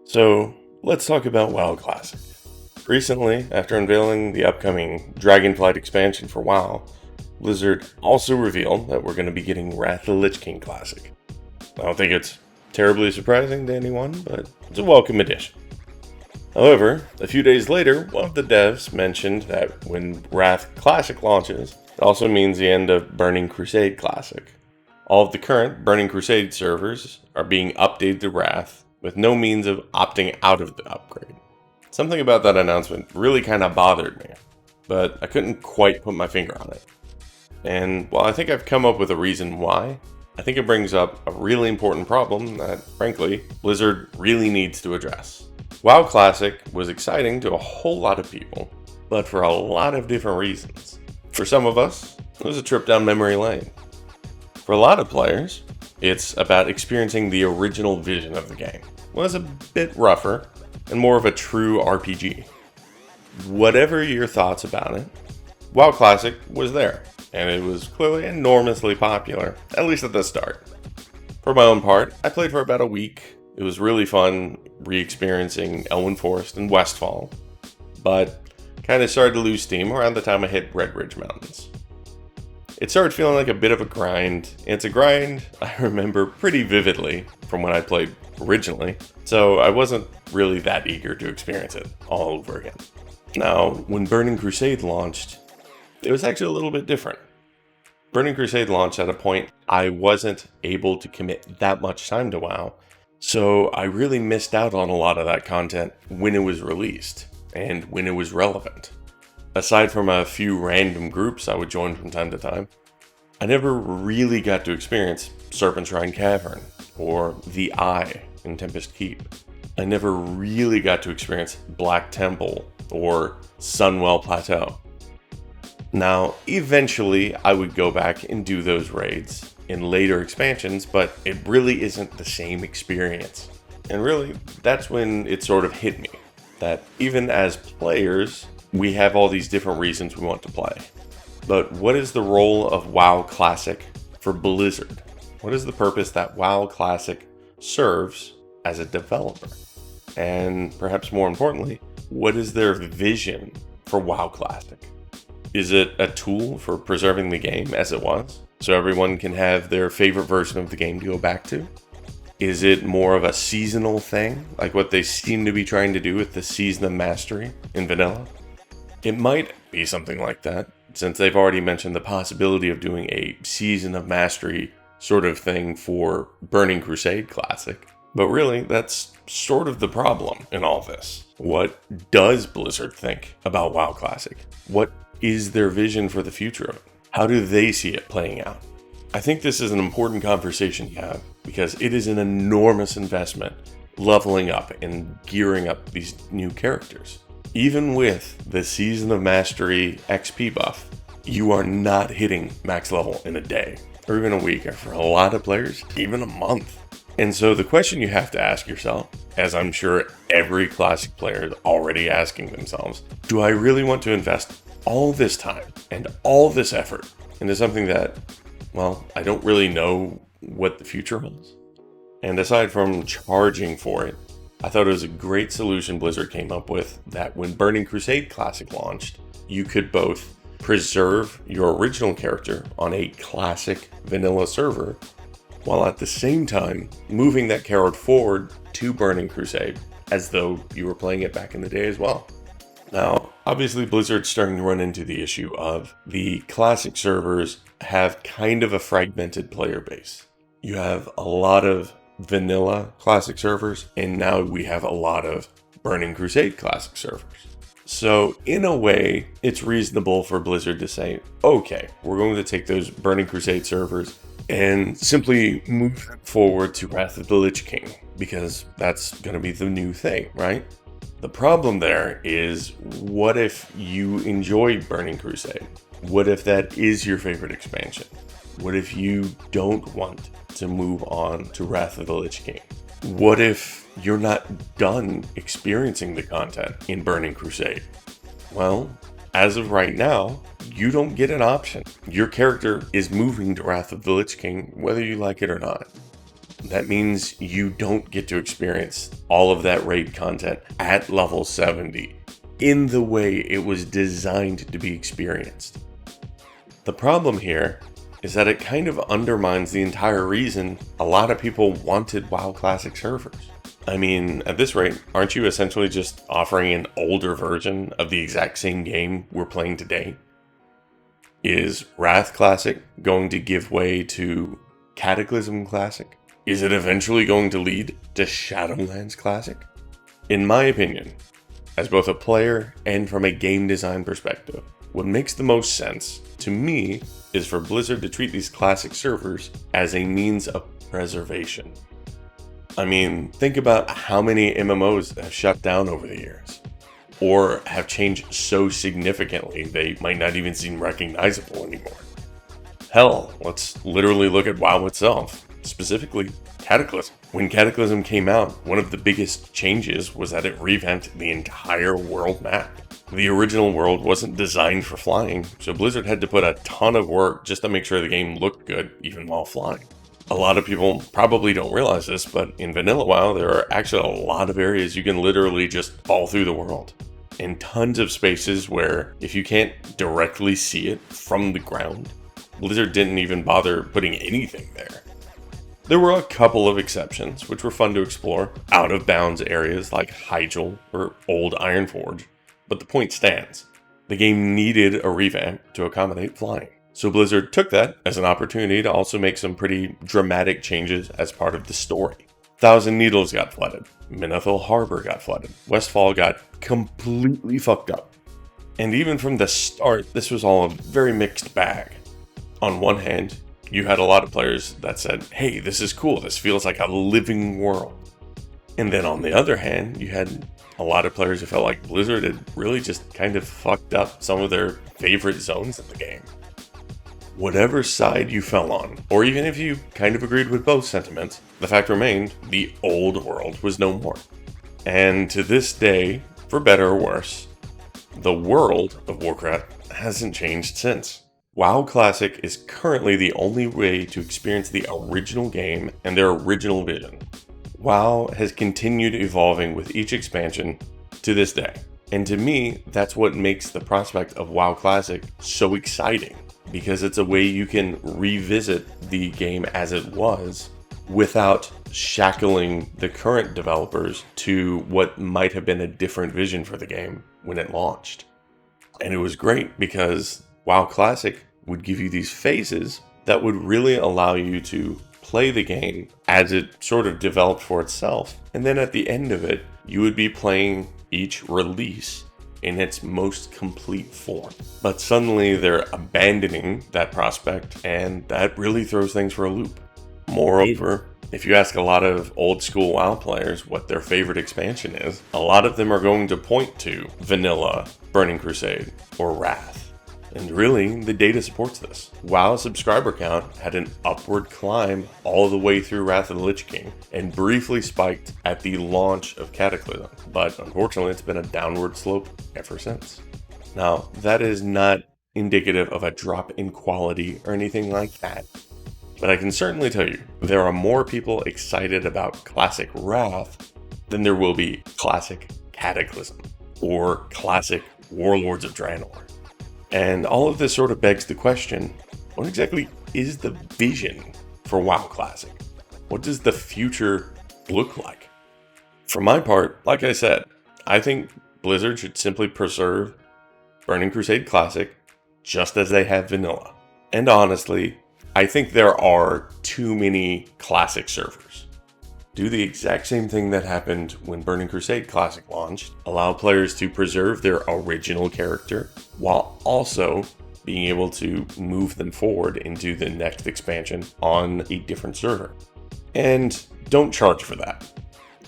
So, let's talk about WoW Classic. Recently, after unveiling the upcoming Dragonflight expansion for WoW, Blizzard also revealed that we're going to be getting Wrath of the Lich King Classic. I don't think it's terribly surprising to anyone, but it's a welcome addition. However, a few days later, one of the devs mentioned that when Wrath Classic launches, it also means the end of Burning Crusade Classic. All of the current Burning Crusade servers are being updated to Wrath, with no means of opting out of the upgrade. Something about that announcement really kind of bothered me, but I couldn't quite put my finger on it. And while I think I've come up with a reason why, I think it brings up a really important problem that, frankly, Blizzard really needs to address. WoW Classic was exciting to a whole lot of people, but for a lot of different reasons. For some of us, it was a trip down memory lane. For a lot of players, it's about experiencing the original vision of the game. It was a bit rougher and more of a true RPG. Whatever your thoughts about it, WoW Classic was there, and it was clearly enormously popular, at least at the start. For my own part, I played for about a week. It was really fun re-experiencing Elwyn Forest and Westfall, but kind of started to lose steam around the time I hit Red Ridge Mountains. It started feeling like a bit of a grind. It's a grind I remember pretty vividly from when I played originally, so I wasn't really that eager to experience it all over again. Now, when Burning Crusade launched, it was actually a little bit different. Burning Crusade launched at a point I wasn't able to commit that much time to WoW, so I really missed out on a lot of that content when it was released and when it was relevant. Aside from a few random groups I would join from time to time, I never really got to experience Serpent Shrine Cavern or The Eye in Tempest Keep. I never really got to experience Black Temple or Sunwell Plateau. Now, eventually I would go back and do those raids in later expansions, but it really isn't the same experience. And really, that's when it sort of hit me that even as players, we have all these different reasons we want to play. But what is the role of WoW Classic for Blizzard? What is the purpose that WoW Classic serves as a developer? And perhaps more importantly, what is their vision for WoW Classic? Is it a tool for preserving the game as it was, so everyone can have their favorite version of the game to go back to? Is it more of a seasonal thing, like what they seem to be trying to do with the Season of Mastery in vanilla? It might be something like that, since they've already mentioned the possibility of doing a Season of Mastery sort of thing for Burning Crusade Classic. But really, that's sort of the problem in all this. What does Blizzard think about WoW Classic? What is their vision for the future of it? How do they see it playing out? I think this is an important conversation to have because it is an enormous investment leveling up and gearing up these new characters. Even with the Season of Mastery XP buff, you are not hitting max level in a day, or even a week, or for a lot of players, even a month. And so the question you have to ask yourself, as I'm sure every Classic player is already asking themselves, do I really want to invest all this time and all this effort into something that, well, I don't really know what the future holds? And aside from charging for it, I thought it was a great solution Blizzard came up with that when Burning Crusade Classic launched, you could both preserve your original character on a classic vanilla server, while at the same time moving that character forward to Burning Crusade as though you were playing it back in the day as well. Now, obviously Blizzard's starting to run into the issue of the classic servers have kind of a fragmented player base. You have a lot of vanilla classic servers, and now we have a lot of Burning Crusade classic servers. So in a way, it's reasonable for Blizzard to say, okay, we're going to take those Burning Crusade servers and simply move them forward to Wrath of the Lich King, because that's going to be the new thing, right? The problem there is, what if you enjoy Burning Crusade? What if that is your favorite expansion? What if you don't want to move on to Wrath of the Lich King? What if you're not done experiencing the content in Burning Crusade? Well, as of right now, you don't get an option. Your character is moving to Wrath of the Lich King whether you like it or not. that means you don't get to experience all of that raid content at level 70 in the way it was designed to be experienced. The problem here is that it kind of undermines the entire reason a lot of people wanted WoW Classic servers. I mean, at this rate, aren't you essentially just offering an older version of the exact same game we're playing today? Is Wrath Classic going to give way to Cataclysm Classic? Is it eventually going to lead to Shadowlands Classic? In my opinion, as both a player and from a game design perspective, what makes the most sense to me is for Blizzard to treat these classic servers as a means of preservation. I mean, think about how many MMOs have shut down over the years, or have changed so significantly they might not even seem recognizable anymore. Hell, let's literally look at WoW itself, specifically Cataclysm. When Cataclysm came out, one of the biggest changes was that it revamped the entire world map. The original world wasn't designed for flying, so Blizzard had to put a ton of work just to make sure the game looked good even while flying. A lot of people probably don't realize this, but in vanilla WoW, there are actually a lot of areas you can literally just fall through the world. And tons of spaces where if you can't directly see it from the ground, Blizzard didn't even bother putting anything there. There were a couple of exceptions, which were fun to explore, out of bounds areas like Hyjal or Old Ironforge. But the point stands. The game needed a revamp to accommodate flying. So Blizzard took that as an opportunity to also make some pretty dramatic changes as part of the story. Thousand Needles got flooded. Menethil Harbor got flooded. Westfall got completely fucked up. And even from the start, this was all a very mixed bag. On one hand, you had a lot of players that said, hey, this is cool, this feels like a living world. And then on the other hand, you had a lot of players who felt like Blizzard had really just kind of fucked up some of their favorite zones in the game. Whatever side you fell on, or even if you kind of agreed with both sentiments, the fact remained, the old world was no more. And to this day, for better or worse, the world of Warcraft hasn't changed since. WoW Classic is currently the only way to experience the original game and their original vision. WoW has continued evolving with each expansion to this day. And to me, that's what makes the prospect of WoW Classic so exciting, because it's a way you can revisit the game as it was without shackling the current developers to what might have been a different vision for the game when it launched. And it was great because WoW Classic would give you these phases that would really allow you to play the game as it sort of developed for itself. And then at the end of it, you would be playing each release in its most complete form. But suddenly they're abandoning that prospect, and that really throws things for a loop. Moreover, if you ask a lot of old school WoW players what their favorite expansion is, a lot of them are going to point to Vanilla, Burning Crusade, or Wrath. And really, the data supports this. WoW's subscriber count had an upward climb all the way through Wrath of the Lich King, and briefly spiked at the launch of Cataclysm. But unfortunately, it's been a downward slope ever since. Now, that is not indicative of a drop in quality or anything like that. But I can certainly tell you, there are more people excited about Classic Wrath than there will be Classic Cataclysm, or Classic Warlords of Draenor. And all of this sort of begs the question, what exactly is the vision for WoW Classic? What does the future look like? For my part, like I said, I think Blizzard should simply preserve Burning Crusade Classic just as they have Vanilla. And honestly, I think there are too many Classic servers. Do the exact same thing that happened when Burning Crusade Classic launched, allow players to preserve their original character, while also being able to move them forward into the next expansion on a different server. And don't charge for that.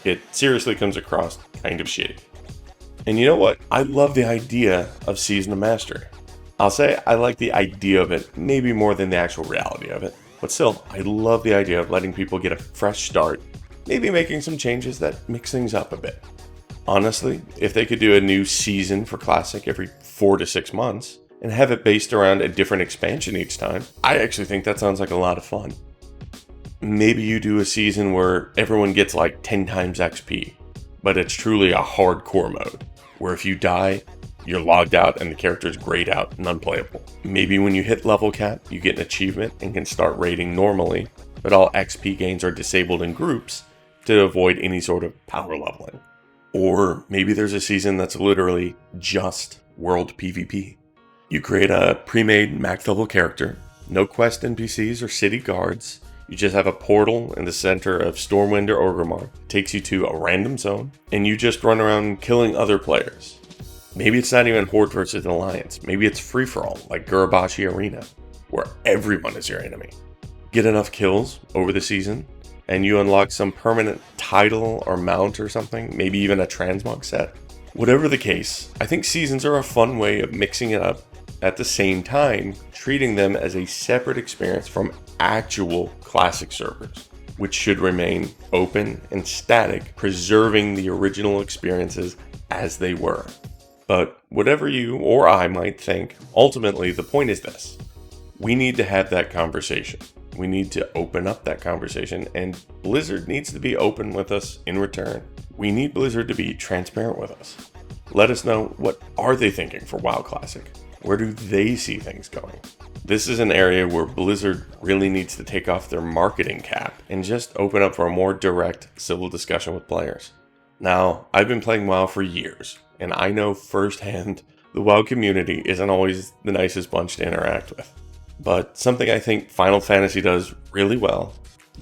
It seriously comes across kind of shitty. And you know what? I love the idea of Season of Mastery. I'll say I like the idea of it, maybe more than the actual reality of it. But still, I love the idea of letting people get a fresh start, maybe making some changes that mix things up a bit. Honestly, if they could do a new season for Classic every 4 to 6 months, and have it based around a different expansion each time, I actually think that sounds like a lot of fun. Maybe you do a season where everyone gets like 10 times XP, but it's truly a hardcore mode, where if you die, you're logged out and the character's grayed out and unplayable. Maybe when you hit level cap, you get an achievement and can start raiding normally, but all XP gains are disabled in groups to avoid any sort of power leveling. Or maybe there's a season that's literally just world PvP. You create a pre-made max level character, no quest NPCs or city guards. You just have a portal in the center of Stormwind or Orgrimmar, takes you to a random zone, and you just run around killing other players. Maybe it's not even Horde versus Alliance. Maybe it's free-for-all, like Gurabashi Arena, where everyone is your enemy. Get enough kills over the season, and you unlock some permanent title or mount or something, maybe even a transmog set. Whatever the case, I think seasons are a fun way of mixing it up, at the same time treating them as a separate experience from actual classic servers, which should remain open and static, preserving the original experiences as they were. But whatever you or I might think, ultimately the point is this: we need to have that conversation. We need to open up that conversation, and Blizzard needs to be open with us in return. We need Blizzard to be transparent with us. Let us know, what are they thinking for WoW Classic? Where do they see things going? This is an area where Blizzard really needs to take off their marketing cap and just open up for a more direct civil discussion with players. Now, I've been playing WoW for years, and I know firsthand the WoW community isn't always the nicest bunch to interact with. But something I think Final Fantasy does really well,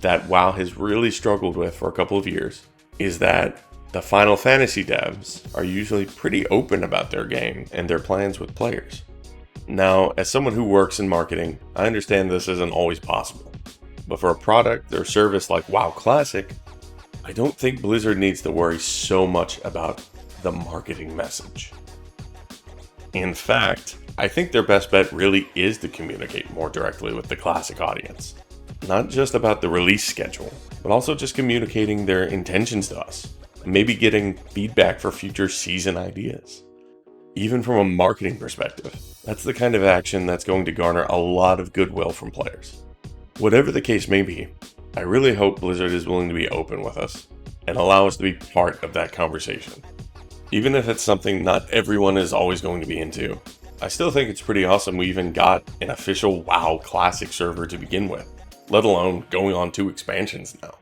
that WoW has really struggled with for a couple of years, is that the Final Fantasy devs are usually pretty open about their game and their plans with players. Now, as someone who works in marketing, I understand this isn't always possible. But for a product or service like WoW Classic, I don't think Blizzard needs to worry so much about the marketing message. In fact, I think their best bet really is to communicate more directly with the Classic audience. Not just about the release schedule, but also just communicating their intentions to us, and maybe getting feedback for future season ideas. Even from a marketing perspective, that's the kind of action that's going to garner a lot of goodwill from players. Whatever the case may be, I really hope Blizzard is willing to be open with us and allow us to be part of that conversation. Even if it's something not everyone is always going to be into, I still think it's pretty awesome we even got an official WoW Classic server to begin with, let alone going on 2 expansions now.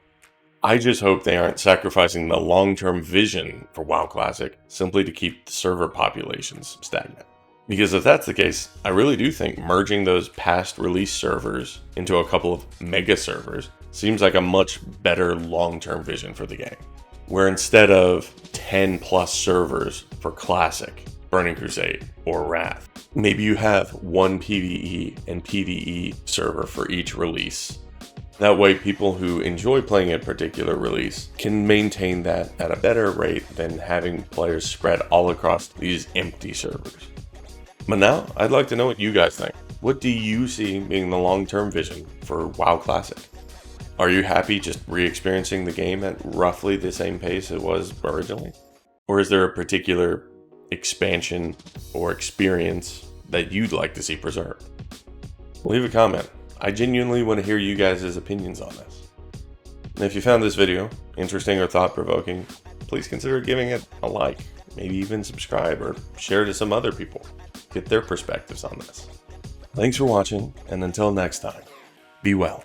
I just hope they aren't sacrificing the long-term vision for WoW Classic simply to keep the server populations stagnant. Because if that's the case, I really do think merging those past release servers into a couple of mega servers seems like a much better long-term vision for the game. Where instead of 10 plus servers for Classic, Burning Crusade, or Wrath, maybe you have one PvE and PvE server for each release. That way people who enjoy playing a particular release can maintain that at a better rate than having players spread all across these empty servers. But now, I'd like to know what you guys think. What do you see being the long-term vision for WoW Classic? Are you happy just re-experiencing the game at roughly the same pace it was originally? Or is there a particular expansion or experience that you'd like to see preserved? Leave a comment. I genuinely want to hear you guys' opinions on this. And if you found this video interesting or thought-provoking, please consider giving it a like, maybe even subscribe or share to some other people. Get their perspectives on this. Thanks for watching, and until next time, be well.